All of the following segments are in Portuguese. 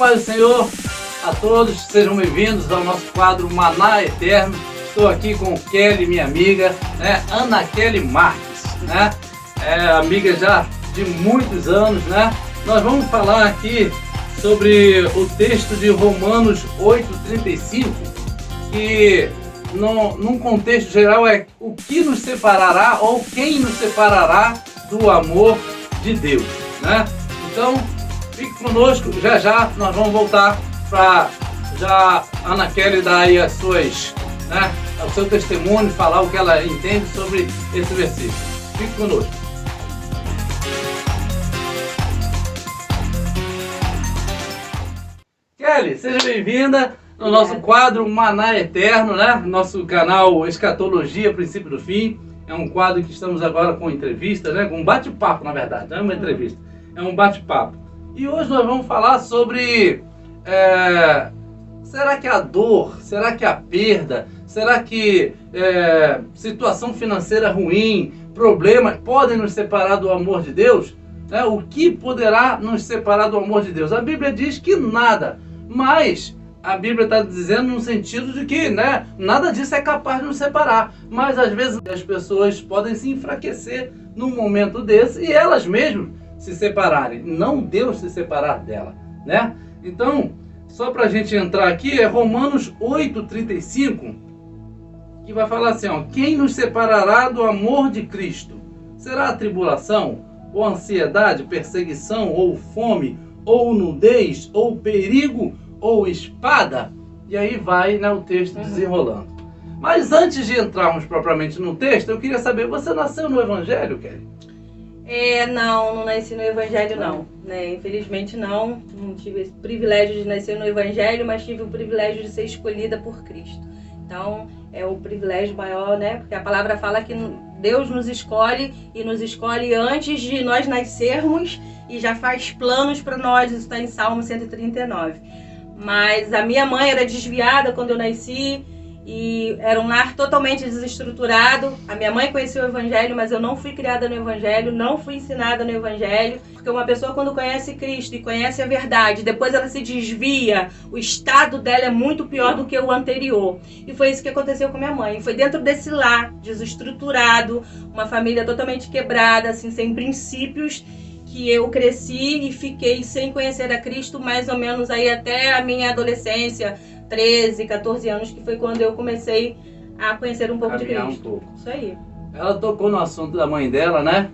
paz do Senhor a todos, sejam bem-vindos ao nosso quadro Maná Eterno. Estou aqui com Kelly, minha amiga, né? Ana Kelly Marques, né? Amiga já de muitos anos, né? Nós vamos falar aqui sobre o texto de Romanos 8,35, que num contexto geral é o que nos separará ou quem nos separará do amor de Deus, né? Então, fique conosco, já nós vamos voltar para já Ana Kelly dar aí as suas, né, o seu testemunho, falar o que ela entende sobre esse versículo. Fique conosco. Kelly, seja bem-vinda no nosso quadro Maná Eterno, né? Nosso canal Escatologia, Princípio do Fim. É um quadro que estamos agora com entrevista, né? Com um bate-papo, na verdade, não é uma entrevista, é um bate-papo. E hoje nós vamos falar sobre será que a dor, será que a perda, será que situação financeira ruim, problemas podem nos separar do amor de Deus? Né? O que poderá nos separar do amor de Deus? A Bíblia diz que nada, mas a Bíblia está dizendo no sentido de que, né, nada disso é capaz de nos separar. Mas às vezes as pessoas podem se enfraquecer num momento desse e elas mesmas se separarem, não Deus se separar dela, né? Então, só para a gente entrar aqui, é Romanos 8,35, que vai falar assim, ó: quem nos separará do amor de Cristo? Será a tribulação, ou ansiedade, perseguição, ou fome, ou nudez, ou perigo, ou espada? E aí vai, né, o texto desenrolando. Mas antes de entrarmos propriamente no texto, eu queria saber, você nasceu no Evangelho, Kelly? Não nasci no Evangelho não, né? Infelizmente não tive esse privilégio de nascer no Evangelho, mas tive o privilégio de ser escolhida por Cristo. Então é o privilégio maior, né? Porque a palavra fala que Deus nos escolhe e nos escolhe antes de nós nascermos e já faz planos para nós, isso está em Salmo 139. Mas a minha mãe era desviada quando eu nasci, e era um lar totalmente desestruturado. A minha mãe conheceu o Evangelho, mas eu não fui criada no Evangelho, não fui ensinada no Evangelho. Porque uma pessoa, quando conhece Cristo e conhece a verdade, depois ela se desvia, o estado dela é muito pior do que o anterior. E foi isso que aconteceu com minha mãe. Foi dentro desse lar desestruturado, uma família totalmente quebrada, assim, sem princípios, que eu cresci e fiquei sem conhecer a Cristo mais ou menos aí até a minha adolescência, 13, 14 anos, que foi quando eu comecei a conhecer um pouco de Cristo. Um pouco. Isso aí. Ela tocou no assunto da mãe dela, né?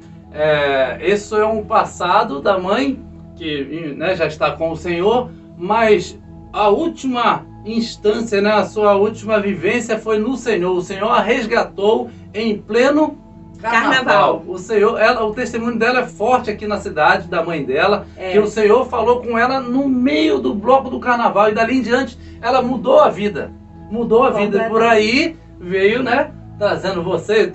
Esse é um passado da mãe, que, né, já está com o Senhor, mas a última instância, né, a sua última vivência foi no Senhor. O Senhor a resgatou em pleno Carnaval. O testemunho dela é forte aqui na cidade, da mãe dela, que o Senhor falou com ela no meio do bloco do Carnaval, e dali em diante ela mudou a vida. E por aí veio, né, trazendo você,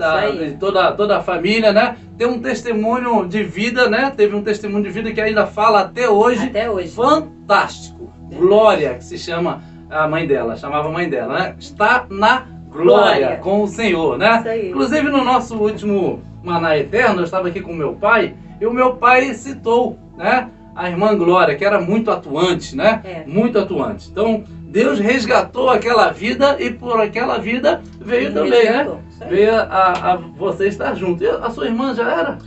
toda a família, né, tem um testemunho de vida, né, teve um testemunho de vida que ainda fala até hoje. Fantástico. Glória, que se chama a mãe dela, chamava a mãe dela, né, está na Glória com o Senhor, né? Inclusive no nosso último Maná Eterno, eu estava aqui com meu pai, e o meu pai citou, né, a irmã Glória, que era muito atuante, né? Muito atuante. Então, Deus resgatou aquela vida e por aquela vida veio também, né? Veio a você estar junto. E a sua irmã já era?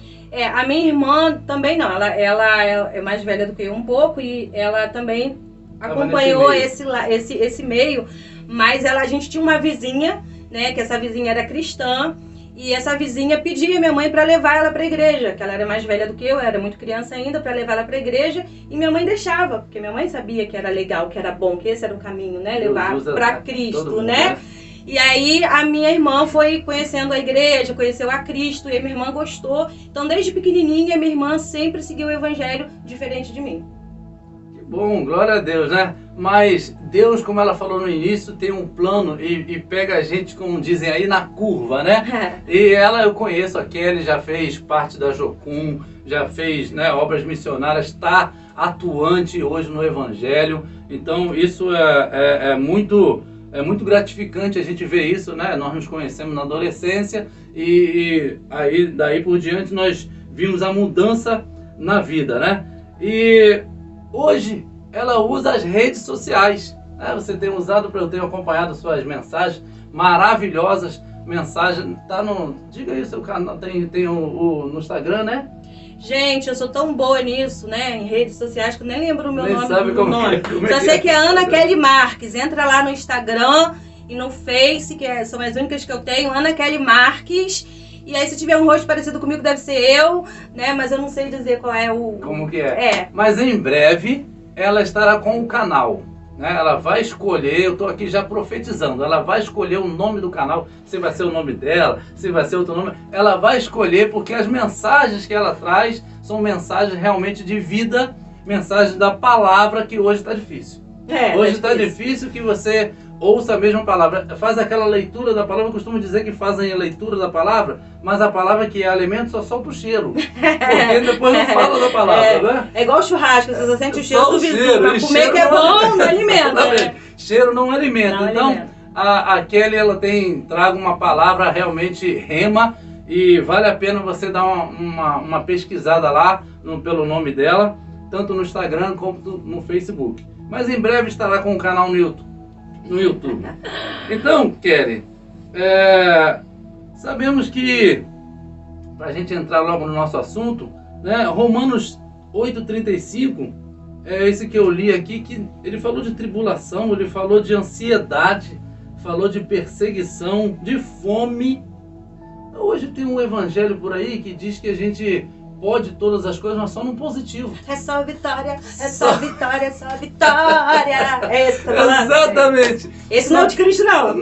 A minha irmã também não. Ela é mais velha do que eu um pouco e ela também acompanhou esse meio. Mas a gente tinha uma vizinha, né, que essa vizinha era cristã, e essa vizinha pedia minha mãe para levar ela para a igreja, que ela era mais velha do que eu, era muito criança ainda, para levar ela para a igreja, e minha mãe deixava, porque minha mãe sabia que era legal, que era bom, que esse era o caminho, né, levar para Cristo, né? E aí a minha irmã foi conhecendo a igreja, conheceu a Cristo, e a minha irmã gostou. Então desde pequenininha, minha irmã sempre seguiu o evangelho diferente de mim. Bom, glória a Deus, né? Mas Deus, como ela falou no início, tem um plano e pega a gente, como dizem aí, na curva, né? E eu conheço a Kelly, já fez parte da Jocum, já fez, né, obras missionárias, está atuante hoje no Evangelho. Então isso é muito gratificante a gente ver isso, né? Nós nos conhecemos na adolescência e aí daí por diante nós vimos a mudança na vida, né? E hoje ela usa as redes sociais. Né? Você tem usado, eu tenho acompanhado suas mensagens maravilhosas. Mensagem, tá no... Diga aí o seu canal, tem no Instagram, né? Gente, eu sou tão boa nisso, né? Em redes sociais que eu nem lembro o meu Nem nome. sabe como é. Só sei que é Ana Kelly Marques. Entra lá no Instagram e no Face, são as únicas que eu tenho, Ana Kelly Marques. E aí, se tiver um rosto parecido comigo, deve ser eu, né? Mas eu não sei dizer qual é o... Como que é? Mas em breve, ela estará com o canal. Né? Ela vai escolher, eu estou aqui já profetizando, ela vai escolher o nome do canal, se vai ser o nome dela, se vai ser outro nome, ela vai escolher porque as mensagens que ela traz são mensagens realmente de vida, mensagens da palavra, que hoje está difícil. Hoje está difícil que você ouça a mesma palavra, faz aquela leitura da palavra. Eu costumo dizer que fazem a leitura da palavra, mas a palavra que é alimento só solta o cheiro, porque depois não fala da palavra, né? É igual churrasco, você só sente o cheiro Só do vizinho, pra comer que é bom, não alimenta. Né? Cheiro não alimenta. Não então, alimenta. A Kelly, ela traga uma palavra realmente rema, e vale a pena você dar uma pesquisada lá pelo nome dela, tanto no Instagram como no Facebook. Mas em breve estará com o canal no YouTube. Então, Kelly, sabemos que, para a gente entrar logo no nosso assunto, né, Romanos 8,35, esse que eu li aqui, que ele falou de tribulação, ele falou de ansiedade, falou de perseguição, de fome. Hoje tem um evangelho por aí que diz que a gente pode todas as coisas, mas só no positivo. É só vitória, é só vitória, é só vitória. É esse que tá falando? Exatamente. Esse não é de Cristo, não.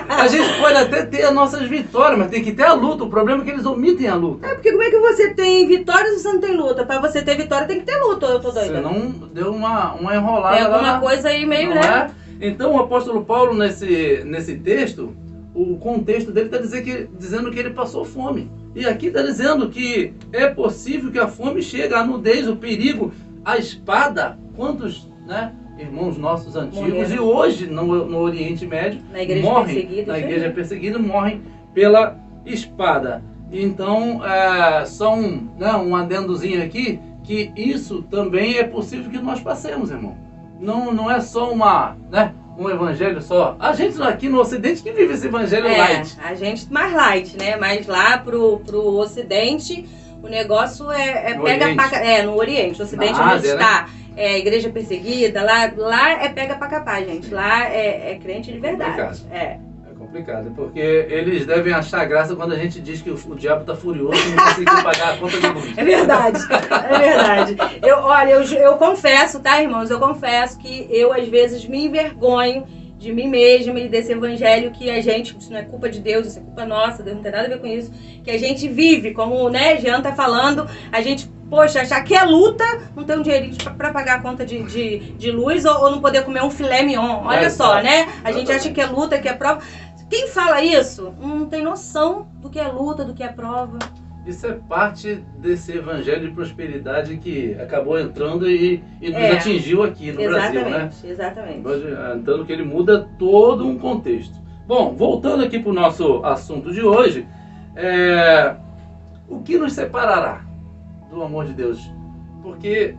A gente pode até ter as nossas vitórias, mas tem que ter a luta. O problema é que eles omitem a luta. Porque como é que você tem vitória se você não tem luta? Pra você ter vitória tem que ter luta, eu tô doida. Você não deu uma enrolada. Tem alguma lá, coisa aí meio, não né? é? Então o apóstolo Paulo, nesse texto, o contexto dele está dizendo que ele passou fome. E aqui está dizendo que é possível que a fome chegue, a nudez, o perigo, a espada. Quantos, né, irmãos nossos antigos, morreram. E hoje no Oriente Médio, Na igreja morrem, perseguida, na igreja perseguida, morrem pela espada. Então, só um adendozinho aqui, que isso também é possível que nós passemos, irmão. Não é só um evangelho só. A gente aqui no Ocidente que vive esse evangelho light. A gente mais light, né? Mas lá pro Ocidente, o negócio No pega Oriente. pra... no Oriente. O Ocidente Na onde Ásia, está igreja perseguida, lá é pega pra capar, gente. Lá é crente de verdade. Complicado. É complicado, porque eles devem achar graça quando a gente diz que o diabo tá furioso e não conseguiu pagar a conta de luz. É verdade, é verdade. Eu confesso, tá, irmãos? Eu confesso que eu, às vezes, me envergonho de mim mesma e desse evangelho que a gente, isso não é culpa de Deus, isso é culpa nossa, Deus não tem nada a ver com isso, que a gente vive, como, né, Jean tá falando, a gente, poxa, achar que é luta, não ter um dinheirinho pra pagar a conta de luz ou não poder comer um filé mignon. Olha só, né? A gente acha que é luta, que é prova. Quem fala isso não tem noção do que é luta, do que é prova. Isso é parte desse evangelho de prosperidade que acabou entrando e nos atingiu aqui no Brasil, né? Exatamente. Tanto que ele muda todo um contexto. Bom, voltando aqui para o nosso assunto de hoje, o que nos separará do amor de Deus? Porque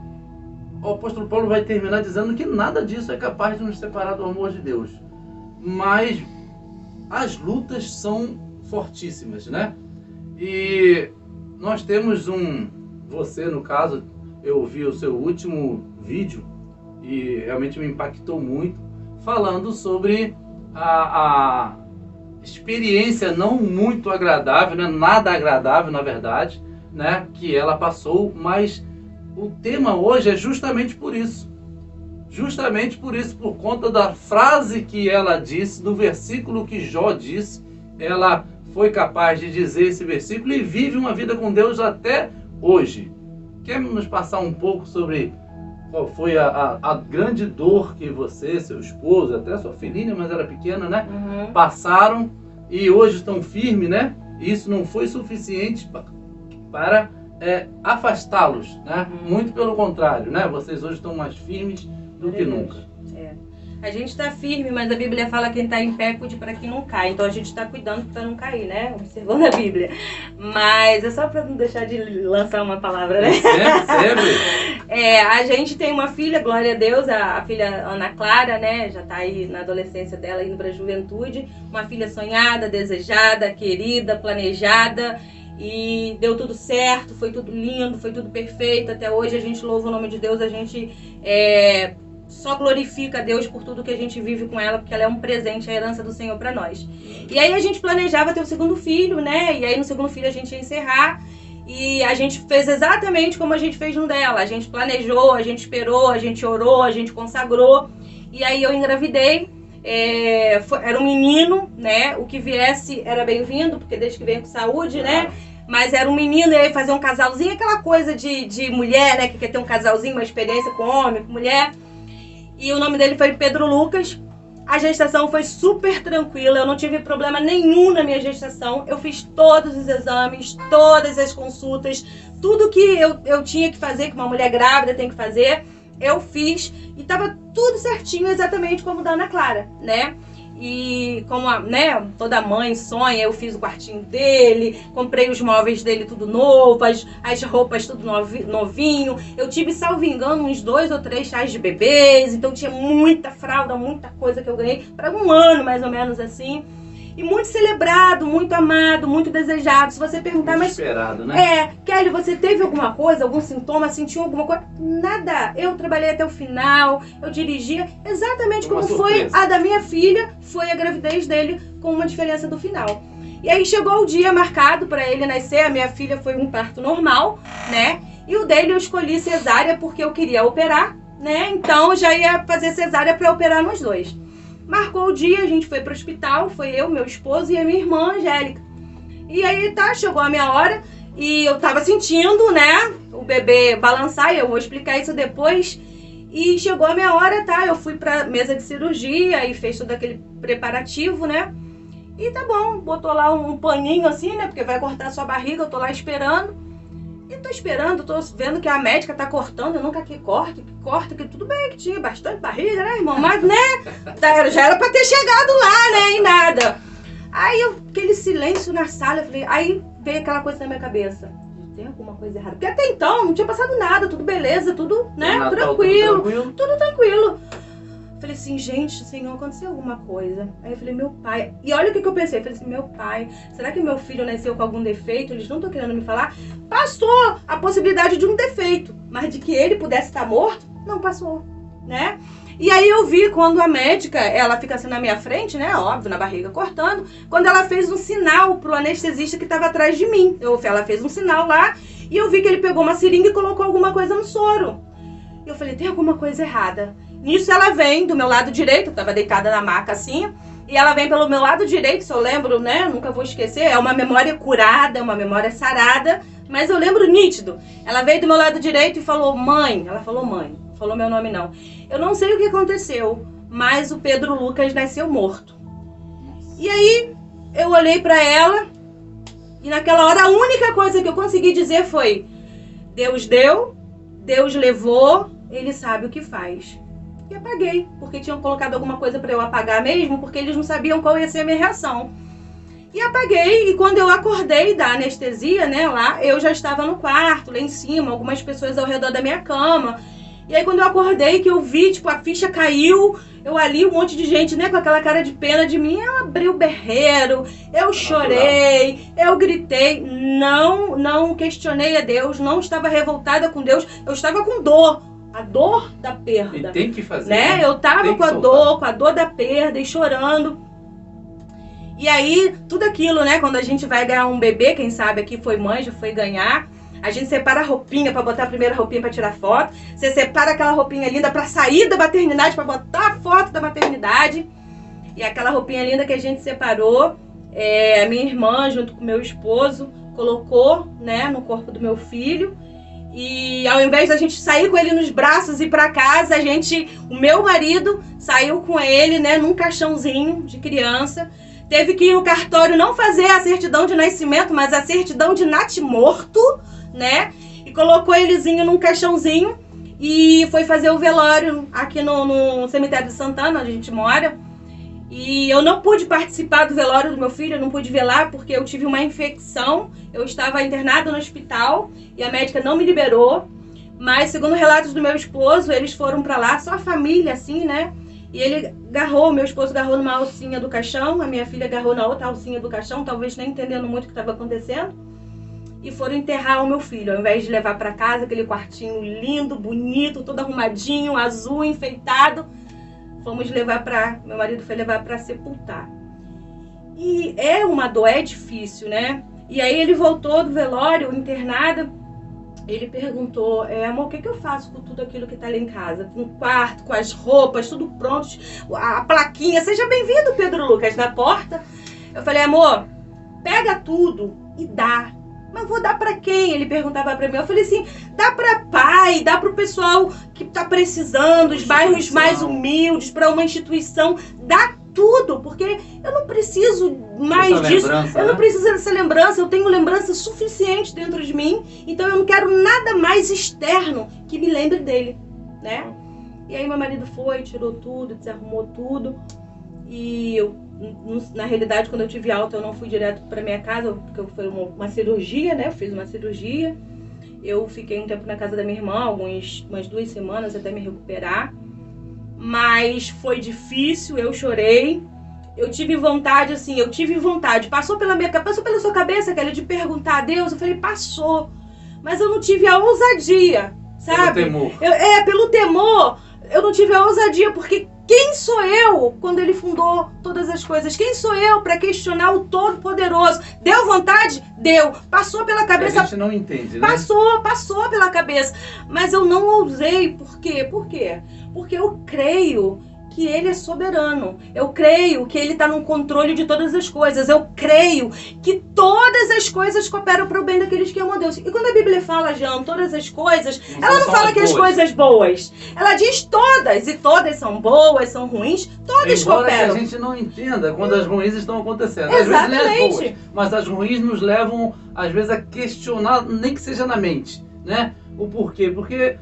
o apóstolo Paulo vai terminar dizendo que nada disso é capaz de nos separar do amor de Deus. Mas as lutas são fortíssimas, né? E nós temos você no caso, eu vi o seu último vídeo e realmente me impactou muito, falando sobre a experiência não muito agradável, né? Nada agradável na verdade, né? Que ela passou, mas o tema hoje é justamente por isso. Justamente por isso, por conta da frase que ela disse, do versículo que Jó disse, ela foi capaz de dizer esse versículo e vive uma vida com Deus até hoje. Quer nos passar um pouco sobre qual foi a grande dor que você, seu esposo, até sua filhinha, mas era pequena, né? Passaram e hoje estão firmes, né? E isso não foi suficiente para afastá-los, né? Muito pelo contrário, né? Vocês hoje estão mais firmes do que nunca. A gente está firme, mas a Bíblia fala que quem está em pé cuide para que não cai. Então a gente está cuidando para não cair, né? Observando a Bíblia. Mas é só para não deixar de lançar uma palavra, né? Sempre. A gente tem uma filha, glória a Deus, a filha Ana Clara, né? Já está aí na adolescência dela, indo para a juventude. Uma filha sonhada, desejada, querida, planejada. E deu tudo certo, foi tudo lindo, foi tudo perfeito. Até hoje a gente louva o nome de Deus, a gente só glorifica a Deus por tudo que a gente vive com ela, porque ela é um presente, a herança do Senhor para nós. E aí a gente planejava ter o segundo filho, né? E aí no segundo filho a gente ia encerrar. E a gente fez exatamente como a gente fez no dela. A gente planejou, a gente esperou, a gente orou, a gente consagrou. E aí eu engravidei. Era um menino, né? O que viesse era bem-vindo, porque desde que vem com saúde, né? Mas era um menino, e aí fazer um casalzinho, aquela coisa de mulher, né? Que quer ter um casalzinho, uma experiência com homem, com mulher. E o nome dele foi Pedro Lucas. A gestação foi super tranquila, eu não tive problema nenhum na minha gestação. Eu fiz todos os exames, todas as consultas, tudo que eu tinha que fazer, que uma mulher grávida tem que fazer, eu fiz. E estava tudo certinho, exatamente como da Ana Clara, né? E como toda mãe sonha, eu fiz o quartinho dele, comprei os móveis dele tudo novo, as roupas tudo novinho. Eu tive, salvo engano, uns 2 ou 3 chás de bebês, então tinha muita fralda, muita coisa que eu ganhei, para um ano mais ou menos assim. E muito celebrado, muito amado, muito desejado. Se você perguntar, muito esperado, né? Kelly, você teve alguma coisa, algum sintoma, sentiu alguma coisa? Nada. Eu trabalhei até o final, eu dirigia exatamente como foi a da minha filha, foi a gravidez dele, com uma diferença do final. E aí chegou o dia marcado para ele nascer, a minha filha foi um parto normal, né? E o dele eu escolhi cesárea porque eu queria operar, né? Então eu já ia fazer cesárea para operar nos dois. Marcou o dia, a gente foi pro hospital, foi eu, meu esposo e a minha irmã, Angélica. E aí chegou a minha hora e eu tava sentindo, né, o bebê balançar, e eu vou explicar isso depois. E chegou a minha hora, eu fui pra mesa de cirurgia e fez todo aquele preparativo, né. E tá bom, botou lá um paninho assim, né, porque vai cortar a sua barriga, eu tô lá esperando. E tô esperando, tô vendo que a médica tá cortando, eu nunca que corta, que tudo bem, que tinha bastante barriga, né, irmão? Mas, né, já era pra ter chegado lá, né, e nada. Aí, aquele silêncio na sala, eu falei, aí veio aquela coisa na minha cabeça. Tem alguma coisa errada? Porque até então não tinha passado nada, tudo beleza, tudo, né, tranquilo. Tudo tranquilo. Falei assim, gente, Senhor, aconteceu alguma coisa. Aí eu falei, meu pai... E olha o que eu pensei. Eu falei assim, meu pai, será que meu filho nasceu com algum defeito? Eles não estão querendo me falar? Passou a possibilidade de um defeito. Mas de que ele pudesse estar morto, não passou, né? E aí eu vi quando a médica, ela fica assim na minha frente, né? Óbvio, na barriga cortando. Quando ela fez um sinal pro anestesista que estava atrás de mim. Ela fez um sinal lá e eu vi que ele pegou uma seringa e colocou alguma coisa no soro. E eu falei, tem alguma coisa errada. Nisso ela vem do meu lado direito, eu tava deitada na maca assim, e ela vem pelo meu lado direito, se eu lembro, né, nunca vou esquecer, é uma memória curada, uma memória sarada, mas eu lembro nítido. Ela veio do meu lado direito e falou, mãe, ela falou mãe, não falou meu nome não. Eu não sei o que aconteceu, mas o Pedro Lucas nasceu morto. E aí eu olhei pra ela, e naquela hora a única coisa que eu consegui dizer foi, Deus deu, Deus levou, Ele sabe o que faz. E apaguei, porque tinham colocado alguma coisa para eu apagar mesmo, porque eles não sabiam qual ia ser a minha reação. E apaguei, e quando eu acordei da anestesia, né, lá, eu já estava no quarto, lá em cima, algumas pessoas ao redor da minha cama. E aí quando eu acordei, que eu vi, a ficha caiu, eu ali, um monte de gente, né, com aquela cara de pena de mim, eu abri o berreiro, eu chorei, eu gritei, não questionei a Deus, não estava revoltada com Deus, eu estava com dor. A dor da perda. E tem que fazer. Né? Eu tava com a dor da perda e chorando. E aí, tudo aquilo, né? Quando a gente vai ganhar um bebê, quem sabe aqui foi mãe, já foi ganhar. A gente separa a roupinha pra botar a primeira roupinha pra tirar foto. Você separa aquela roupinha linda pra sair da maternidade, pra botar a foto da maternidade. E aquela roupinha linda que a gente separou, a minha irmã, junto com meu esposo, colocou, né, no corpo do meu filho. E ao invés da gente sair com ele nos braços e ir pra casa, o meu marido saiu com ele, né, num caixãozinho de criança. Teve que ir no cartório não fazer a certidão de nascimento, mas a certidão de natimorto, né? E colocou elezinho num caixãozinho. e foi fazer o velório aqui no cemitério de Santana, onde a gente mora. E eu não pude participar do velório do meu filho, eu não pude velar porque eu tive uma infecção. Eu estava internada no hospital e a médica não me liberou. Mas, segundo relatos do meu esposo, eles foram pra lá, só a família, assim, né? E ele meu esposo agarrou numa alcinha do caixão, a minha filha agarrou na outra alcinha do caixão, talvez nem entendendo muito o que estava acontecendo. E foram enterrar o meu filho, ao invés de levar pra casa, aquele quartinho lindo, bonito, todo arrumadinho, azul, enfeitado. Fomos levar meu marido foi levar para sepultar. E é uma dor, é difícil, né? E aí ele voltou do velório, internado. Ele perguntou, amor, o que eu faço com tudo aquilo que tá ali em casa? Com o quarto, com as roupas, tudo pronto, a plaquinha. Seja bem-vindo, Pedro Lucas, na porta. Eu falei, amor, pega tudo e dá. Mas vou dar pra quem? Ele perguntava pra mim. Eu falei assim, dá pra pai, dá pro pessoal que tá precisando, os bairros mais humildes, pra uma instituição. Dá tudo, porque eu não preciso mais disso. Eu não preciso dessa lembrança, eu tenho lembrança suficiente dentro de mim. Então eu não quero nada mais externo que me lembre dele, né? E aí meu marido foi, tirou tudo, desarrumou tudo. E eu, na realidade, quando eu tive alta, eu não fui direto para minha casa, porque foi uma cirurgia, né? Eu fiz uma cirurgia. Eu fiquei um tempo na casa da minha irmã, umas 2 semanas até me recuperar. Mas foi difícil, eu chorei. Eu tive vontade, Passou pela sua cabeça, Kelly, de perguntar a Deus. Eu falei, passou. Mas eu não tive a ousadia, sabe? Pelo temor. Pelo temor, eu não tive a ousadia, porque quem sou eu quando ele fundou todas as coisas? Quem sou eu para questionar o Todo-Poderoso? Deu vontade? Deu. Passou pela cabeça. A gente não entende, né? Passou pela cabeça. Mas eu não ousei. Por quê? Porque eu creio que ele é soberano. Eu creio que ele está no controle de todas as coisas. Eu creio que todas as coisas cooperam para o bem daqueles que amam a Deus. E quando a Bíblia fala, Jean, todas as coisas, ela não fala que as coisas boas. Ela diz todas. E todas são boas, são ruins. Todas cooperam. Que a gente não entenda quando as ruins estão acontecendo. Exatamente. Às vezes boas, mas as ruins nos levam, às vezes, a questionar, nem que seja na mente, né? O porquê. Porque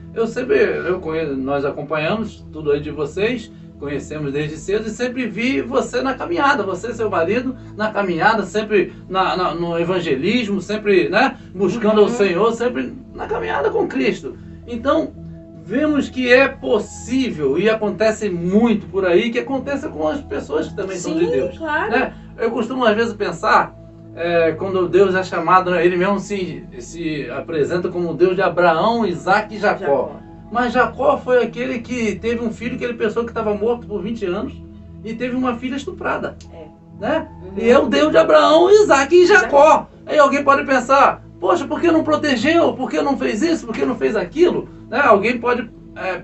nós acompanhamos tudo aí de vocês, conhecemos desde cedo e sempre vi você na caminhada, você e seu marido na caminhada, sempre no evangelismo, sempre, né, buscando o Senhor, sempre na caminhada com Cristo. Então, vemos que é possível e acontece muito por aí, que aconteça com as pessoas que também são de Deus. Claro. Né? Eu costumo às vezes pensar, quando Deus é chamado, ele mesmo se apresenta como o Deus de Abraão, Isaac e Jacó. Mas Jacó foi aquele que teve um filho que ele pensou que estava morto por 20 anos e teve uma filha estuprada. Né? E é o Deus de Abraão, Isaac e Jacó. Aí alguém pode pensar, poxa, por que não protegeu? Por que não fez isso? Por que não fez aquilo? Né? Alguém pode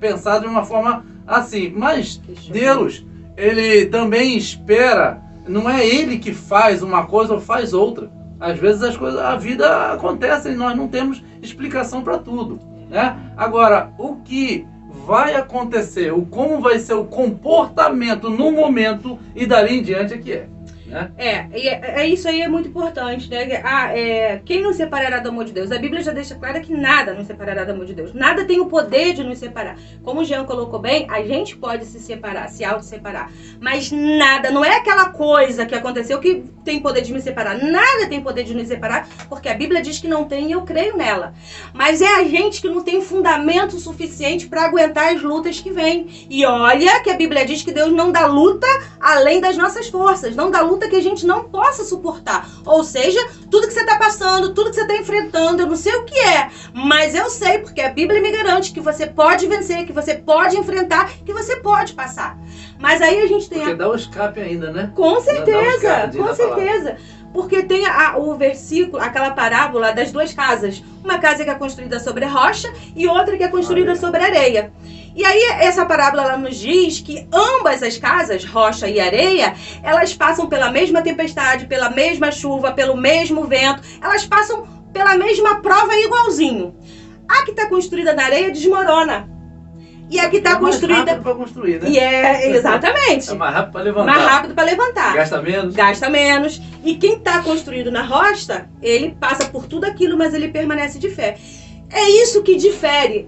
pensar de uma forma assim. Mas Deus, ele também espera, não é ele que faz uma coisa ou faz outra. Às vezes a vida acontece e nós não temos explicação para tudo. Né? Agora, o que vai acontecer, como vai ser o comportamento no momento e dali em diante é que é. Né? Isso aí é muito importante, né? Quem nos separará do amor de Deus? A Bíblia já deixa claro que nada nos separará do amor de Deus. Nada tem o poder de nos separar. Como o Jean colocou bem, a gente pode se separar, se auto-separar. Mas nada, não é aquela coisa que aconteceu que tem poder de me separar. Nada tem poder de nos separar, porque a Bíblia diz que não tem e eu creio nela. Mas é a gente que não tem fundamento suficiente para aguentar as lutas que vêm. E olha que a Bíblia diz que Deus não dá luta além das nossas forças. Não dá luta que a gente não possa suportar. Ou seja, tudo que você está passando, tudo que você está enfrentando, eu não sei o que é, mas eu sei, porque a Bíblia me garante que você pode vencer, que você pode enfrentar, que você pode passar. Mas aí a gente tem... Porque dá o escape ainda, né? Com certeza, com certeza. Porque tem o versículo, aquela parábola das 2 casas. Uma casa que é construída sobre a rocha e outra que é construída sobre areia. E aí essa parábola ela nos diz que ambas as casas, rocha e areia, elas passam pela mesma tempestade, pela mesma chuva, pelo mesmo vento. Elas passam pela mesma prova igualzinho. A que está construída na areia desmorona. E a que está construída... Mais rápido para construir, né? Exatamente. É mais rápido para levantar. Mais rápido para levantar. Gasta menos. Gasta menos. E quem está construído na rocha, ele passa por tudo aquilo, mas ele permanece de fé. É isso que difere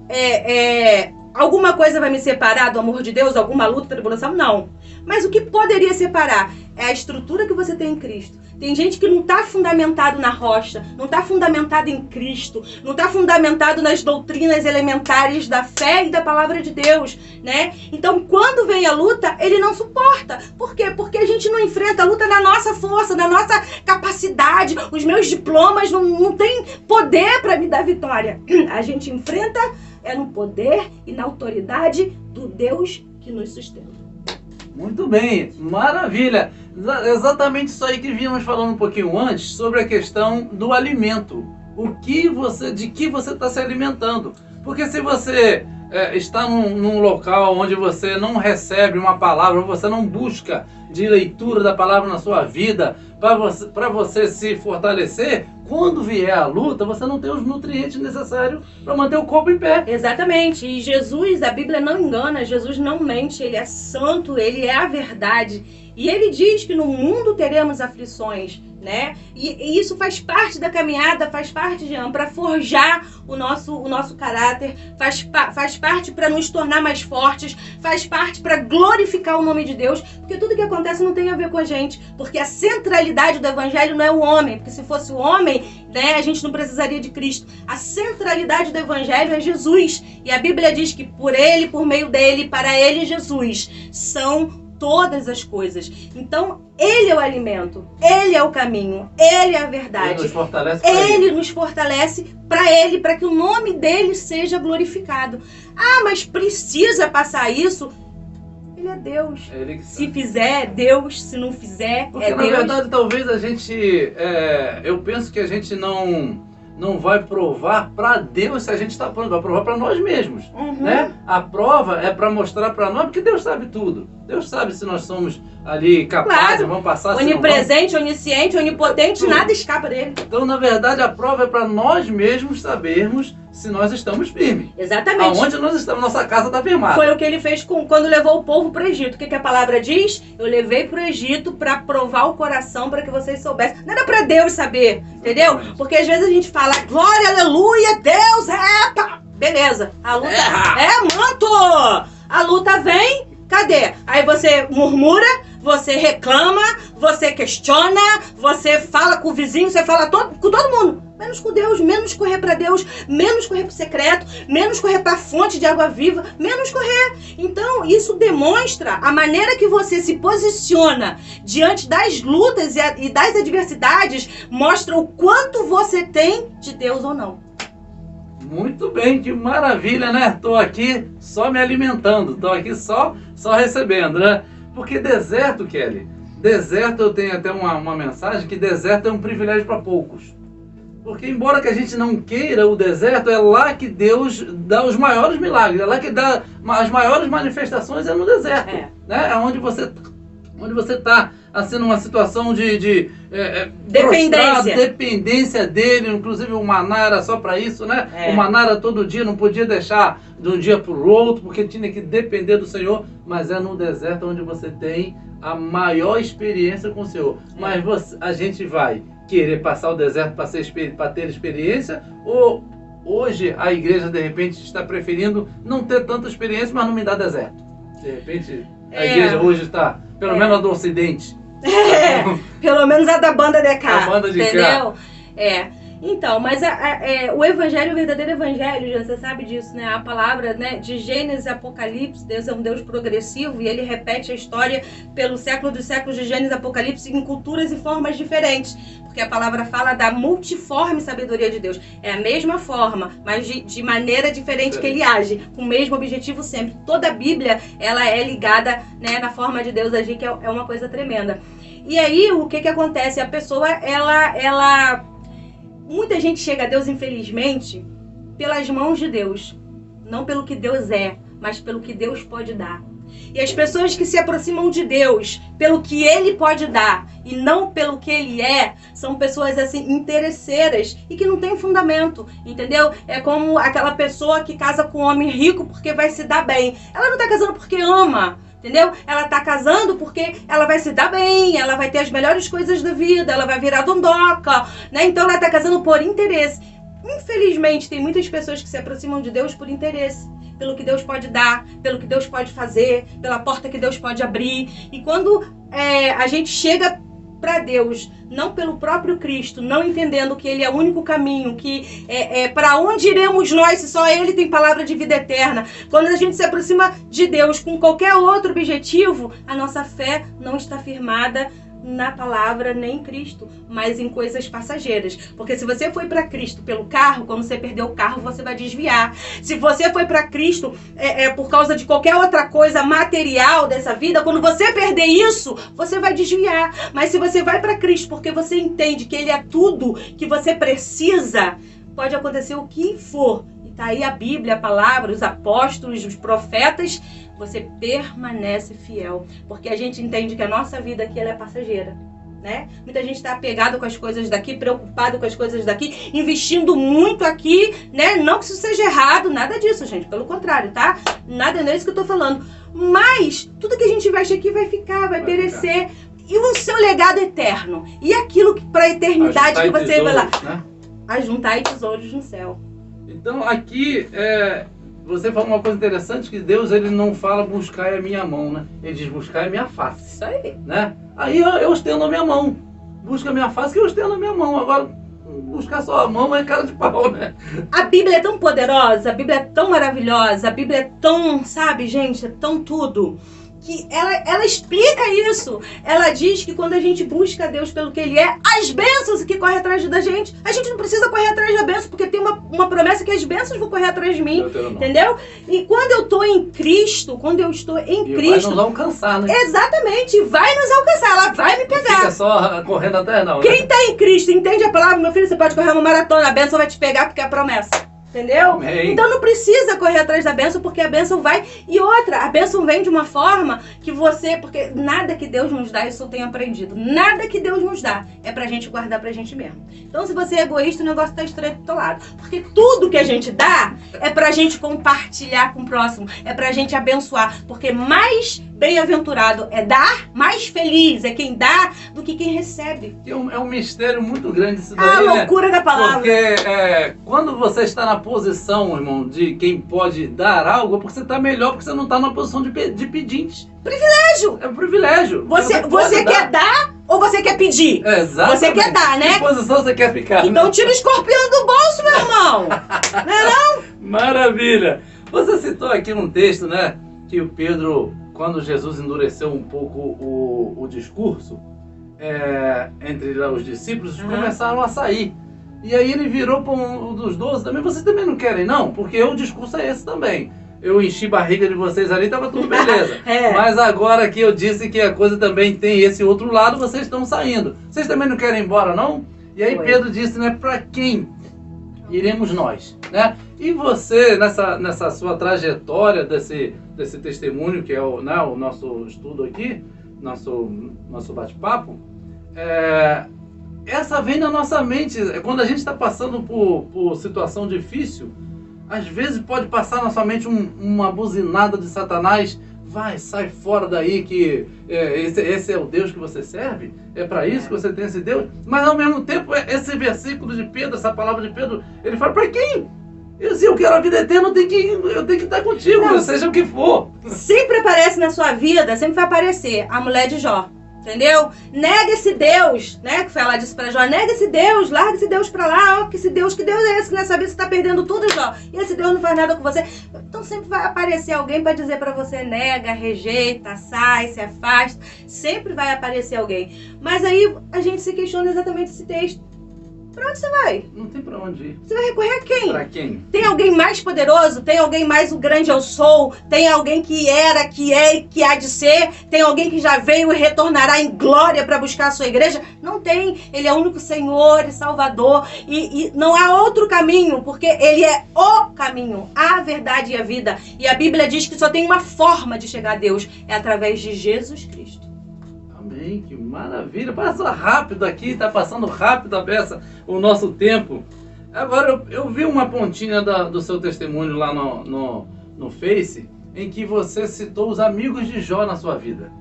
alguma coisa vai me separar do amor de Deus? Alguma luta, tribulação? Não. Mas o que poderia separar é a estrutura que você tem em Cristo. Tem gente que não está fundamentado na rocha, não está fundamentado em Cristo, não está fundamentado nas doutrinas elementares da fé e da palavra de Deus, né? Então, quando vem a luta, ele não suporta. Por quê? Porque a gente não enfrenta a luta na nossa força, na nossa capacidade. Os meus diplomas não têm poder para me dar vitória. A gente enfrenta no poder e na autoridade do Deus que nos sustenta. Muito bem, maravilha. Exatamente isso aí que vínhamos falando um pouquinho antes sobre a questão do alimento. De que você está se alimentando? Porque se você está num local onde você não recebe uma palavra, você não busca de leitura da palavra na sua vida para você se fortalecer, quando vier a luta, você não tem os nutrientes necessários para manter o corpo em pé. Exatamente. E Jesus, a Bíblia não engana, Jesus não mente, ele é santo, ele é a verdade. E ele diz que no mundo teremos aflições, né? E isso faz parte da caminhada, faz parte, Jean, para forjar o nosso caráter, faz parte para nos tornar mais fortes, faz parte para glorificar o nome de Deus, porque tudo que acontece não tem a ver com a gente, porque a centralidade do evangelho não é o homem, porque se fosse o homem, né, a gente não precisaria de Cristo. A centralidade do evangelho é Jesus, e a Bíblia diz que por ele, por meio dele, para ele, Jesus, são todas as coisas. Então, ele é o alimento, ele é o caminho, ele é a verdade. Ele nos fortalece para ele, para que o nome dele seja glorificado. Ah, mas precisa passar isso? Ele é Deus. Se fizer, é Deus. Se não fizer, porque, é Deus. Na verdade, talvez a gente... eu penso que a gente não vai provar para Deus se a gente está pronto, vai provar para nós mesmos, né? A prova é para mostrar para nós, porque Deus sabe tudo. Deus sabe se nós somos ali capazes, claro. Vamos passar... Onipresente, onisciente, onipotente, nada escapa dele. Então, na verdade, a prova é para nós mesmos sabermos se nós estamos firmes. Exatamente. Aonde nós estamos, nossa casa está firmada. Foi o que ele fez quando levou o povo para o Egito. O que a palavra diz? Eu levei para o Egito para provar o coração, para que vocês soubessem. Não era para Deus saber, entendeu? Porque às vezes a gente fala, glória, aleluia, Deus, beleza. A luta manto. A luta vem, cadê? Aí você murmura, você reclama, você questiona, você fala com o vizinho, você fala com todo mundo. Menos com Deus, menos correr para Deus, menos correr para o secreto, menos correr para a fonte de água viva, menos correr. Então, isso demonstra a maneira que você se posiciona diante das lutas e das adversidades, mostra o quanto você tem de Deus ou não. Muito bem, que maravilha, né? Estou aqui só me alimentando, estou aqui só recebendo, né? Porque deserto, Kelly, deserto, eu tenho até uma mensagem que deserto é um privilégio para poucos. Porque embora que a gente não queira o deserto, é lá que Deus dá os maiores milagres, é lá que dá as maiores manifestações, é no deserto. Né? É onde você está assim, numa situação de dependência dele, inclusive o maná era só para isso, né? O maná era todo dia, não podia deixar de um dia para o outro, porque tinha que depender do Senhor, mas é no deserto onde você tem a maior experiência com o Senhor. Mas a gente vai querer passar o deserto para ter experiência, ou hoje a igreja de repente está preferindo não ter tanta experiência, mas não me dá deserto? De repente a igreja hoje está, pelo menos a do Ocidente. Pelo menos a da banda de cá. A banda de entendeu? Então, mas o evangelho, o verdadeiro evangelho, já você sabe disso, né? A palavra, né, de Gênesis e Apocalipse, Deus é um Deus progressivo e ele repete a história pelo século dos séculos de Gênesis e Apocalipse em culturas e formas diferentes. Porque a palavra fala da multiforme sabedoria de Deus. É a mesma forma, mas de maneira diferente que ele age, com o mesmo objetivo sempre. Toda a Bíblia, ela é ligada, né, na forma de Deus agir, que é uma coisa tremenda. E aí, o que acontece? A pessoa, ela... Muita gente chega a Deus, infelizmente, pelas mãos de Deus. Não pelo que Deus é, mas pelo que Deus pode dar. E as pessoas que se aproximam de Deus pelo que Ele pode dar e não pelo que Ele é, são pessoas assim interesseiras e que não tem fundamento, entendeu? É como aquela pessoa que casa com um homem rico porque vai se dar bem. Ela não está casando porque ama, entendeu? Ela tá casando porque ela vai se dar bem, ela vai ter as melhores coisas da vida, ela vai virar dondoca, né? Então ela tá casando por interesse. Infelizmente, tem muitas pessoas que se aproximam de Deus por interesse. pelo que Deus pode dar, pelo que Deus pode fazer, pela porta que Deus pode abrir. E quando a gente chega para Deus, não pelo próprio Cristo, não entendendo que Ele é o único caminho, que para onde iremos nós se só Ele tem palavra de vida eterna. Quando a gente se aproxima de Deus com qualquer outro objetivo, a nossa fé não está firmada na palavra nem em Cristo, mas em coisas passageiras. Porque se você foi para Cristo pelo carro, quando você perder o carro, você vai desviar. Se você foi para Cristo por causa de qualquer outra coisa material dessa vida, quando você perder isso, você vai desviar. Mas se você vai para Cristo porque você entende que Ele é tudo que você precisa, pode acontecer o que for. E tá aí a Bíblia, a palavra, os apóstolos, os profetas. Você permanece fiel, porque a gente entende que a nossa vida aqui ela é passageira, né? Muita gente está apegado com as coisas daqui, preocupado com as coisas daqui, investindo muito aqui, né? Não que isso seja errado, nada disso, gente, pelo contrário, tá? Nada, não é isso que eu tô falando. Mas tudo que a gente investe aqui vai ficar, vai perecer. E o seu legado eterno? E aquilo que para a eternidade que você vai lá? Né? Ajuntar tesouros no céu. Então aqui você falou uma coisa interessante, que Deus ele não fala buscar a minha mão, né? Ele diz buscar a minha face. Isso aí. Né? Aí eu estendo a minha mão. Busca a minha face que eu estendo a minha mão. Agora, buscar só a mão é cara de pau, né? A Bíblia é tão poderosa, a Bíblia é tão maravilhosa, a Bíblia é tão, sabe, gente, é tão tudo. Que ela explica isso. Ela diz que quando a gente busca Deus pelo que Ele é, as bênçãos que correm atrás da gente, a gente não precisa correr atrás da bênção, porque tem uma promessa que as bênçãos vão correr atrás de mim, entendeu? E quando eu estou em Cristo, quando eu estou em Cristo... vai nos alcançar, né? Exatamente, vai nos alcançar, ela vai me pegar. Não fica só correndo atrás, não. Quem está em Cristo, entende a palavra, meu filho, você pode correr uma maratona, a bênção vai te pegar porque é a promessa. Entendeu? Amém. Então não precisa correr atrás da bênção, porque a bênção vai. E outra, a bênção vem de uma forma que você... Porque nada que Deus nos dá, isso eu tenho aprendido. Nada que Deus nos dá é pra gente guardar pra gente mesmo. Então se você é egoísta, o negócio tá estranho do teu lado. Porque tudo que a gente dá é pra gente compartilhar com o próximo. É pra gente abençoar. Porque mais bem-aventurado é dar, mais feliz é quem dá do que quem recebe. É um mistério muito grande isso daí, a loucura, né? Da palavra. Porque quando você está na posição, irmão, de quem pode dar algo, é porque você está melhor, porque você não está na posição de pedinte. Privilégio! É um privilégio. Você quer dar ou você quer pedir? Exatamente. Você quer dar, né? Que posição você quer ficar? Então tira o escorpião do bolso, meu irmão! Não é não? Maravilha! Você citou aqui num texto, né, que o Pedro, quando Jesus endureceu um pouco o discurso, entre os discípulos, começaram a sair. E aí ele virou para um dos 12 também. Vocês também não querem, não? Porque o discurso é esse também. Eu enchi barriga de vocês ali, tava tudo beleza. Mas agora que eu disse que a coisa também tem esse outro lado, vocês estão saindo. Vocês também não querem ir embora, não? E aí Pedro disse, né, para quem iremos nós, né? E você, nessa sua trajetória desse testemunho, que é o nosso estudo aqui, nosso bate-papo, essa vem na nossa mente. Quando a gente está passando por situação difícil, às vezes pode passar na nossa mente uma buzinada de Satanás. Sai fora daí, que esse é o Deus que você serve? É para isso que você tem esse Deus? Mas ao mesmo tempo, esse versículo de Pedro, essa palavra de Pedro, ele fala, para quem? Se eu quero a vida eterna, eu tenho que estar contigo, seja o que for. Sempre aparece na sua vida, sempre vai aparecer a mulher de Jó. Entendeu? Nega esse Deus, né? Que ela disse pra Jó, nega esse Deus, larga esse Deus pra lá, que Deus é esse, né? Saber se você tá perdendo tudo, Jó. E esse Deus não faz nada com você. Então sempre vai aparecer alguém pra dizer pra você, nega, rejeita, sai, se afasta. Sempre vai aparecer alguém. Mas aí a gente se questiona exatamente esse texto. Pra onde você vai? Não tem pra onde ir. Você vai recorrer a quem? Pra quem? Tem alguém mais poderoso? Tem alguém mais o grande eu sou? Tem alguém que era, que é e que há de ser? Tem alguém que já veio e retornará em glória para buscar a sua igreja? Não tem. Ele é o único Senhor e Salvador. E não há outro caminho, porque Ele é o caminho, a verdade e a vida. E a Bíblia diz que só tem uma forma de chegar a Deus. É através de Jesus Cristo. Amém, que maravilha. Passa rápido aqui, tá passando rápido a peça, o nosso tempo. Agora, eu vi uma pontinha do seu testemunho lá no Face, em que você citou os amigos de Jó na sua vida.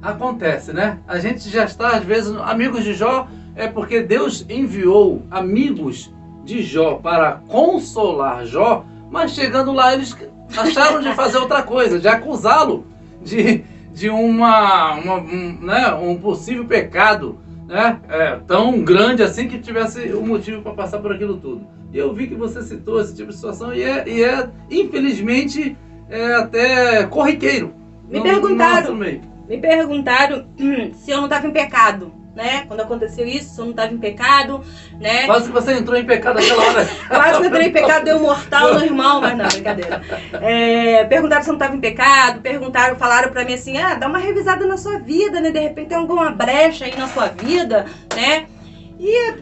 Acontece, né? A gente já está, às vezes, amigos de Jó, é porque Deus enviou amigos de Jó para consolar Jó, mas chegando lá eles Acharam de fazer outra coisa, de acusá-lo de um possível pecado, né? Tão grande assim que tivesse um motivo para passar por aquilo tudo. E eu vi que você citou esse tipo de situação e infelizmente, até corriqueiro. Me perguntaram se eu não estava em pecado, né? Quando aconteceu isso, se eu não estava em pecado, né? Quase que você entrou em pecado naquela hora. Quase que eu entrei em pecado, deu mortal no irmão, mas não, brincadeira. Perguntaram se eu não estava em pecado, falaram pra mim assim, dá uma revisada na sua vida, né? De repente tem alguma brecha aí na sua vida, né? E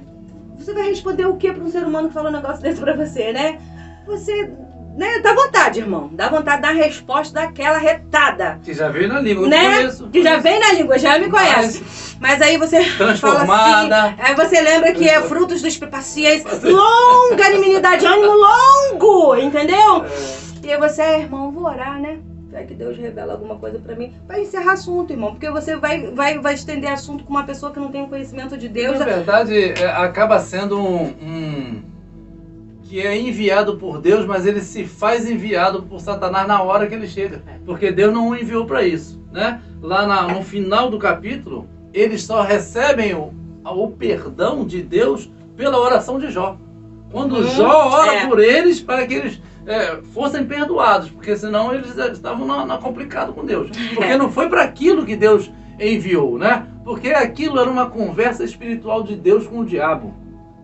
você vai responder o que para um ser humano que fala um negócio desse pra você, né? Você... né? Dá vontade, irmão. Dá vontade de dar a resposta daquela retada. Que já veio na língua, eu né? conheço. Que já vem na língua, já me conhece. Mas aí você transformada. Fala assim, aí você lembra que é frutos dos paciência, longa animidade, ânimo longo, entendeu? E aí você, irmão, vou orar, né? Vai que Deus revela alguma coisa pra mim. Vai encerrar assunto, irmão. Porque você vai estender assunto com uma pessoa que não tem conhecimento de Deus. Na verdade, acaba sendo que é enviado por Deus, mas ele se faz enviado por Satanás na hora que ele chega. Porque Deus não o enviou para isso, né? Lá no final do capítulo, eles só recebem o perdão de Deus pela oração de Jó. Quando Jó ora por eles, para que eles fossem perdoados, porque senão eles estavam complicado com Deus. Porque não foi para aquilo que Deus enviou, né? Porque aquilo era uma conversa espiritual de Deus com o diabo.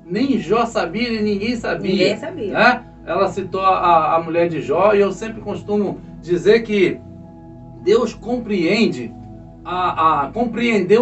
Nem Jó sabia e ninguém sabia. Ninguém sabia. Né? Ela citou a mulher de Jó e eu sempre costumo dizer que Deus compreendeu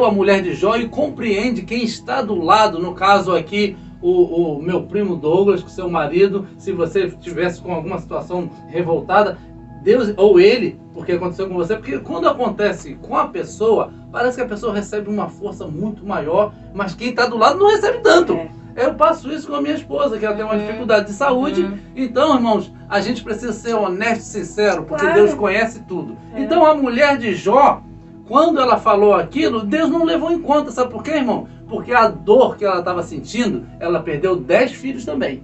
a mulher de Jó e compreende quem está do lado, no caso aqui, o meu primo Douglas, com seu marido, se você estivesse com alguma situação revoltada, Deus, ou ele, porque aconteceu com você, porque quando acontece com a pessoa, parece que a pessoa recebe uma força muito maior, mas quem está do lado não recebe tanto. Eu passo isso com a minha esposa, que ela tem uma dificuldade de saúde. Então, irmãos, a gente precisa ser honesto e sincero, porque Deus conhece tudo. Então, a mulher de Jó, quando ela falou aquilo, Deus não levou em conta. Sabe por quê, irmão? Porque a dor que ela estava sentindo, ela perdeu 10 filhos também.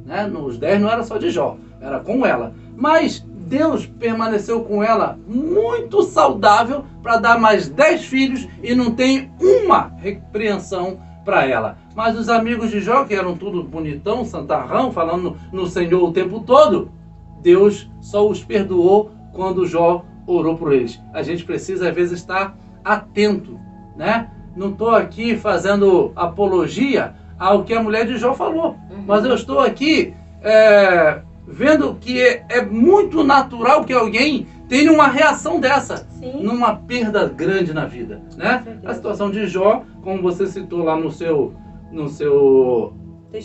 Né? Os 10 não era só de Jó, era com ela. Mas Deus permaneceu com ela muito saudável para dar mais 10 filhos e não tem uma repreensão para ela. Mas os amigos de Jó, que eram tudo bonitão, santarrão, falando no Senhor o tempo todo, Deus só os perdoou quando Jó orou por eles. A gente precisa, às vezes, estar atento, né? Não estou aqui fazendo apologia ao que a mulher de Jó falou, mas eu estou aqui vendo que é muito natural que alguém tenha uma reação dessa, numa perda grande na vida, né? A situação de Jó, como você citou lá no seu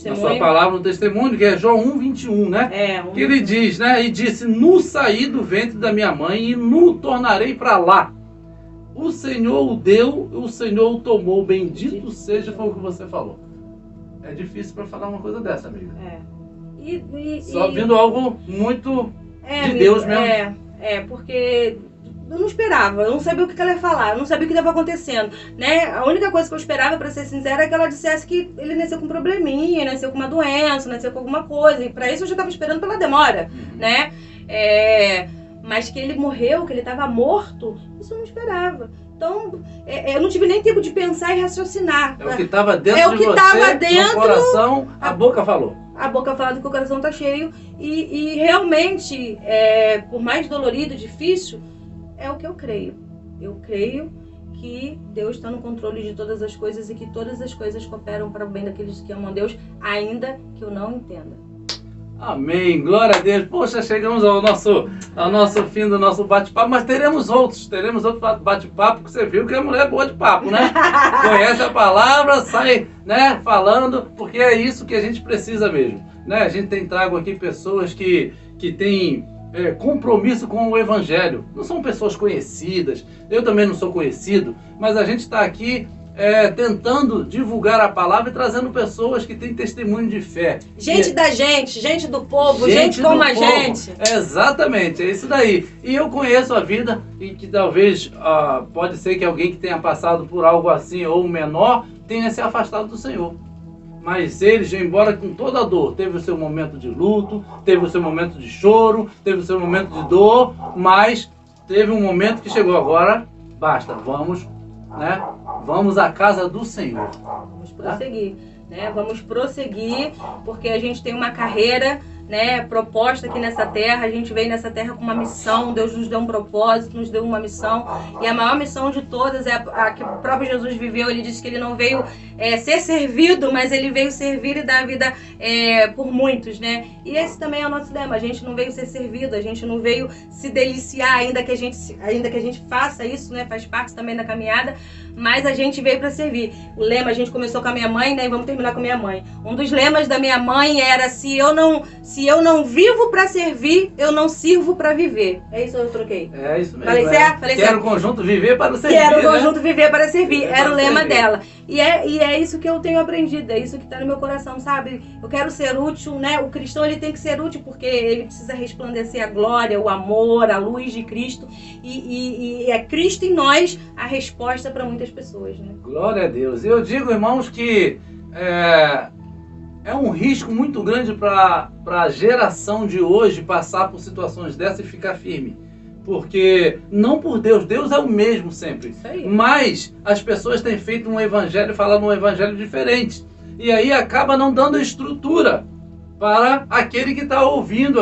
na sua palavra, no testemunho, que é Jó 1:21, né? Que ele diz, né? E disse, nu saí do ventre da minha mãe e nu tornarei para lá. O Senhor o deu, o Senhor o tomou, bendito seja, foi o que você falou. É difícil para falar uma coisa dessa, amiga. Só vindo algo muito de Deus mesmo. Porque eu não esperava, eu não sabia o que ela ia falar, eu não sabia o que estava acontecendo, né? A única coisa que eu esperava, para ser sincera, é que ela dissesse que ele nasceu com um probleminha, nasceu com uma doença, nasceu com alguma coisa, e para isso eu já estava esperando pela demora, né? Mas que ele morreu, que ele estava morto, isso eu não esperava. Então, eu não tive nem tempo de pensar e raciocinar. É o que estava dentro de você, no coração, a boca falou. A boca fala que o coração está cheio e realmente, por mais dolorido, difícil, é o que eu creio. Eu creio que Deus está no controle de todas as coisas e que todas as coisas cooperam para o bem daqueles que amam a Deus, ainda que eu não entenda. Amém, glória a Deus. Poxa, chegamos ao nosso fim do nosso bate-papo, mas teremos outros bate-papo, porque você viu que a mulher é boa de papo, né? Conhece a palavra, sai, né, falando, porque é isso que a gente precisa mesmo, né? A gente tem trago aqui pessoas que têm compromisso com o Evangelho. Não são pessoas conhecidas, eu também não sou conhecido, mas a gente está aqui tentando divulgar a palavra e trazendo pessoas que têm testemunho de fé. Gente da gente, gente do povo, gente como a gente. Exatamente, é isso daí. E eu conheço a vida e que talvez pode ser que alguém que tenha passado por algo assim ou menor tenha se afastado do Senhor. Mas eles, embora com toda a dor, teve o seu momento de luto, teve o seu momento de choro, teve o seu momento de dor, mas teve um momento que chegou agora, basta, vamos, né? Vamos à casa do Senhor. Vamos prosseguir, né? Vamos prosseguir, porque a gente tem uma carreira, né, proposta aqui nessa terra. A gente veio nessa terra com uma missão. Deus nos deu um propósito, nos deu uma missão, e a maior missão de todas é a que o próprio Jesus viveu. Ele disse que ele não veio ser servido, mas ele veio servir e dar a vida por muitos, né? E esse também é o nosso lema. A gente não veio ser servido, a gente não veio se deliciar, ainda que a gente faça isso, né? Faz parte também da caminhada, mas a gente veio para servir. O lema, a gente começou com a minha mãe, né? E vamos terminar com a minha mãe. Um dos lemas da minha mãe era: se eu não vivo para servir, eu não sirvo para viver. É isso ou eu troquei? É isso mesmo. Falei certo? Falei certo. Quero o conjunto viver para servir. Quero o conjunto viver para servir. Era o lema servir. dela. E é isso que eu tenho aprendido, é isso que está no meu coração, sabe? Eu quero ser útil, né? O cristão, ele tem que ser útil porque ele precisa resplandecer a glória, o amor, a luz de Cristo. E é Cristo em nós a resposta para muitas pessoas, né? Glória a Deus. Eu digo, irmãos, que é um risco muito grande para a geração de hoje passar por situações dessas e ficar firme. Porque, não por Deus, Deus é o mesmo sempre. Isso aí. Mas as pessoas têm feito um evangelho, falando um evangelho diferente. E aí acaba não dando estrutura para aquele que está ouvindo,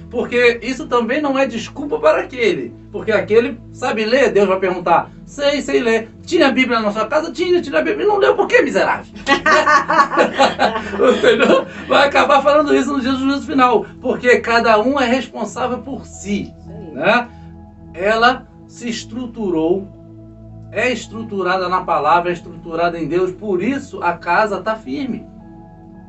porque isso também não é desculpa para aquele. Porque aquele sabe ler, Deus vai perguntar: sei ler. Tinha a Bíblia na sua casa? Tinha a Bíblia. Não leu por quê, miserável? Entendeu? Vai acabar falando isso no dia do juízo final. Porque cada um é responsável por si. Né? Ela se estruturou, é estruturada na palavra, é estruturada em Deus, por isso a casa está firme.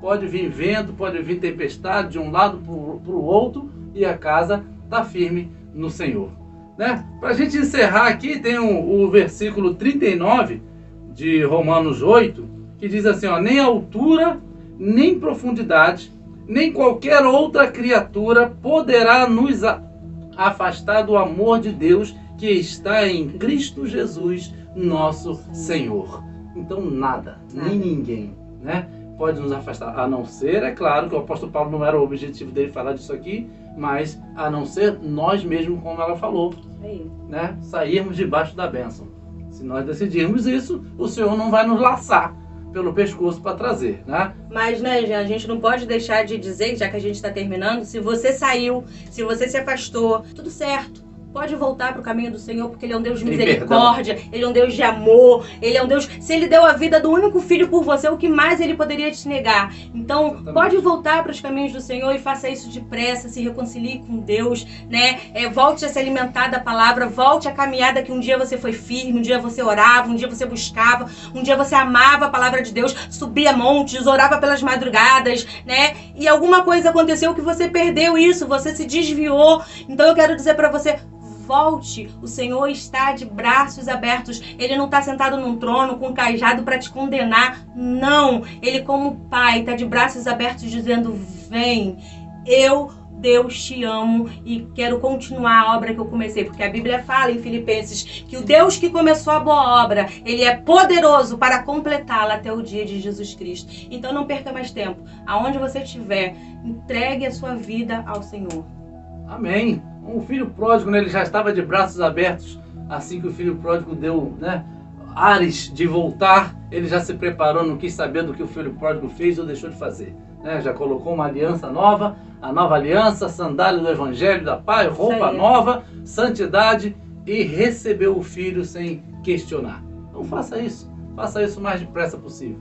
Pode vir vento, pode vir tempestade de um lado para o outro, e a casa está firme no Senhor. Né? Para a gente encerrar aqui, tem o versículo 39 de Romanos 8, que diz assim: nem altura, nem profundidade, nem qualquer outra criatura poderá nos afastar do amor de Deus que está em Cristo Jesus, nosso Senhor. Então nada, nem ninguém, né, pode nos afastar, a não ser, é claro que o apóstolo Paulo não era o objetivo dele falar disso aqui, mas a não ser nós mesmos, como ela falou, né, sairmos debaixo da bênção. Se nós decidirmos isso, o Senhor não vai nos laçar pelo pescoço para trazer, né? Mas, né, a gente não pode deixar de dizer, já que a gente está terminando, se você saiu, se você se afastou, tudo certo. Pode voltar para o caminho do Senhor, porque Ele é um Deus de misericórdia, Ele é um Deus de amor, Ele é um Deus... Se Ele deu a vida do único filho por você, o que mais Ele poderia te negar? Então, exatamente, pode voltar para os caminhos do Senhor e faça isso depressa, se reconcilie com Deus, né? Volte a se alimentar da palavra, volte a caminhada que um dia você foi firme, um dia você orava, um dia você buscava, um dia você amava a palavra de Deus, subia montes, orava pelas madrugadas, né? E alguma coisa aconteceu que você perdeu isso, você se desviou. Então eu quero dizer para você: volte, o Senhor está de braços abertos. Ele não está sentado num trono com um cajado para te condenar, não. Ele, como pai, está de braços abertos dizendo: vem, Deus, te amo e quero continuar a obra que eu comecei, porque a Bíblia fala em Filipenses que o Deus que começou a boa obra, Ele é poderoso para completá-la até o dia de Jesus Cristo. Então não perca mais tempo. Aonde você estiver, entregue a sua vida ao Senhor. Amém. O filho pródigo, né, ele já estava de braços abertos assim que o filho pródigo deu, né, ares de voltar. Ele já se preparou, não quis saber do que o filho pródigo fez ou deixou de fazer, né? Já colocou uma aliança nova, a nova aliança, sandália do evangelho da paz, roupa nova, santidade, e recebeu o filho sem questionar. Então faça isso o mais depressa possível.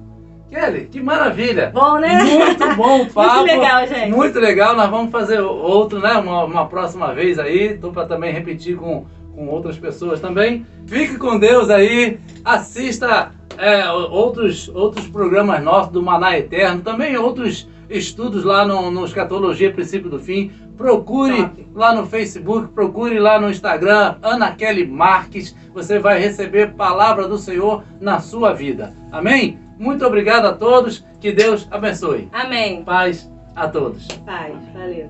Kelly, que maravilha! Bom, né? Muito bom o papo. Muito legal, gente. Muito legal. Nós vamos fazer outro, né? Uma próxima vez aí. Estou para também repetir com outras pessoas também. Fique com Deus aí. Assista outros programas nossos do Maná Eterno. Também outros estudos lá no Escatologia Princípio do Fim. Procure lá no Facebook, procure lá no Instagram, Ana Kelly Marques. Você vai receber palavra do Senhor na sua vida. Amém? Muito obrigado a todos. Que Deus abençoe. Amém. Paz a todos. Paz. Valeu.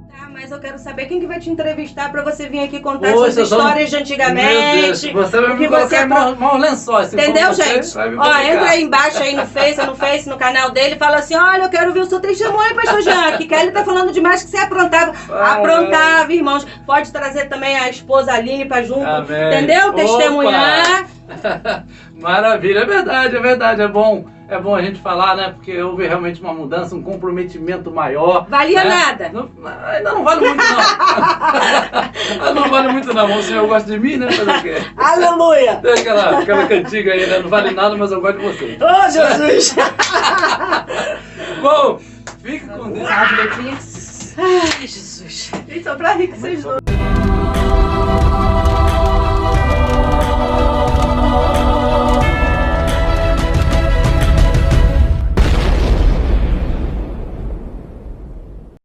Tá, mas eu quero saber quem que vai te entrevistar pra você vir aqui contar Poxa, suas histórias de Meu antigamente. Deus, você vai o me que colocar você em maus lençóis. se for Entendeu, você, gente? vai me Ó, complicar. entra aí embaixo aí no canal dele e fala assim, olha, eu quero ver o seu testemunho, pastor Jean, que Kelly tá falando demais que você aprontava. Aprontava, irmãos. Pode trazer também a esposa Aline pra junto, Amém. entendeu? Opa. Testemunhar. Maravilha, é verdade, é bom a gente falar, né? Porque houve realmente uma mudança, um comprometimento maior. Valia né? nada. Ainda não vale muito, não. Ainda não vale muito, não. O senhor gosta de mim, né? Fazer o quê? Aleluia. Tem aquela cantiga aí, né? Não vale nada, mas eu gosto de você. Ô, Jesus. Bom, fique com Deus. Ai, Jesus. Isso é pra rir que vocês dois.